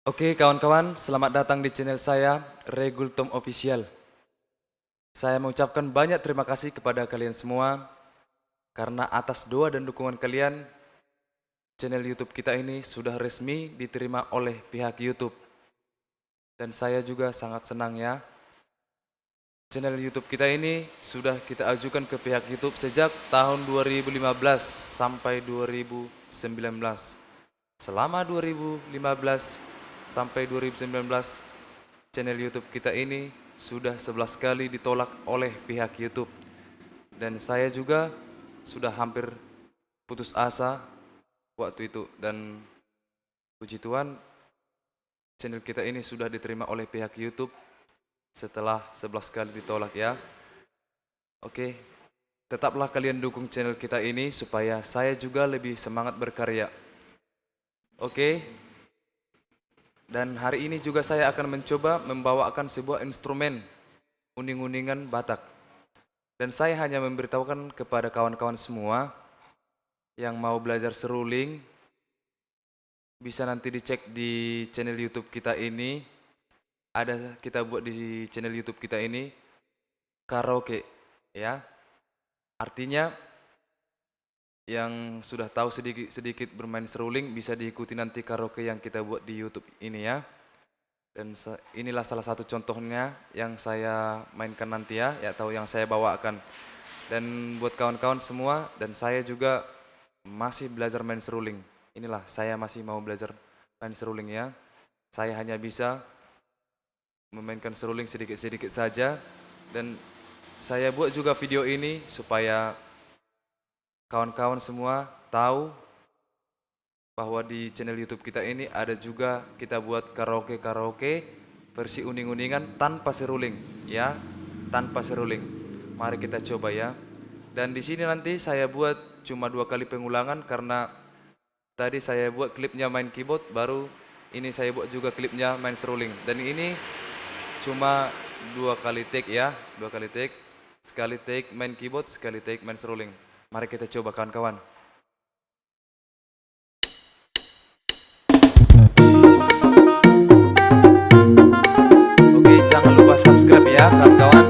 Oke kawan-kawan, selamat datang di channel saya, Regul Tom Official. Saya mengucapkan banyak terima kasih kepada kalian semua, karena atas doa dan dukungan kalian, channel YouTube kita ini sudah resmi diterima oleh pihak YouTube. Dan saya juga sangat senang ya. Channel YouTube kita ini sudah kita ajukan ke pihak YouTube sejak tahun 2015 sampai 2019. Selama 2015 sampai 2019, channel YouTube kita ini sudah 11 kali ditolak oleh pihak YouTube. Dan saya juga sudah hampir putus asa waktu itu. Dan puji Tuhan, channel kita ini sudah diterima oleh pihak YouTube setelah 11 kali ditolak ya. Oke, tetaplah kalian dukung channel kita ini supaya saya juga lebih semangat berkarya. Oke. Dan hari ini juga saya akan mencoba membawakan sebuah instrumen uning-uningan Batak. Dan saya hanya memberitahukan kepada kawan-kawan semua yang mau belajar seruling, bisa nanti dicek di channel YouTube kita ini. Ada kita buat di channel YouTube kita ini karaoke ya. Artinya yang sudah tahu sedikit bermain seruling bisa diikuti nanti karaoke yang kita buat di YouTube ini ya. Dan inilah salah satu contohnya yang saya mainkan nanti ya, atau yang saya bawakan. Dan buat kawan-kawan semua, dan saya juga masih belajar main seruling. Inilah saya masih mau belajar main seruling ya. Saya hanya bisa memainkan seruling sedikit-sedikit saja. Dan saya buat juga video ini supaya kawan-kawan semua tahu bahwa di channel YouTube kita ini ada juga kita buat karaoke versi uning-uningan tanpa seruling ya, tanpa seruling. Mari kita coba ya. Dan di sini nanti saya buat cuma 2 kali pengulangan karena tadi saya buat klipnya main keyboard, baru ini saya buat juga klipnya main seruling. Dan ini cuma 2 kali take ya, 2 kali take. Sekali take main keyboard, sekali take main seruling. Mari kita coba kawan-kawan. Oke, jangan lupa subscribe ya kawan-kawan.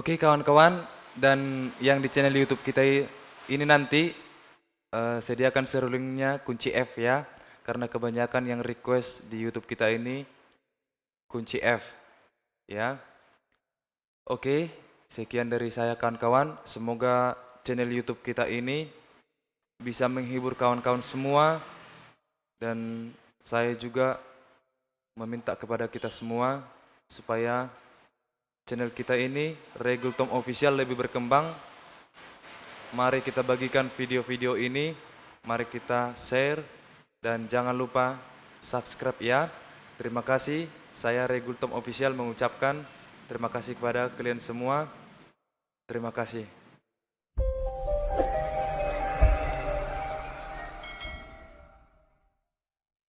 Oke kawan-kawan, dan yang di channel YouTube kita ini nanti sediakan serulingnya kunci F ya, karena kebanyakan yang request di YouTube kita ini kunci F ya. Oke, sekian dari saya kawan-kawan. Semoga channel YouTube kita ini bisa menghibur kawan-kawan semua, dan saya juga meminta kepada kita semua supaya channel kita ini Regul Tom Official lebih berkembang. Mari kita bagikan video-video ini, mari kita share, dan jangan lupa subscribe ya. Terima kasih, saya Regul Tom Official mengucapkan terima kasih kepada kalian semua. Terima kasih.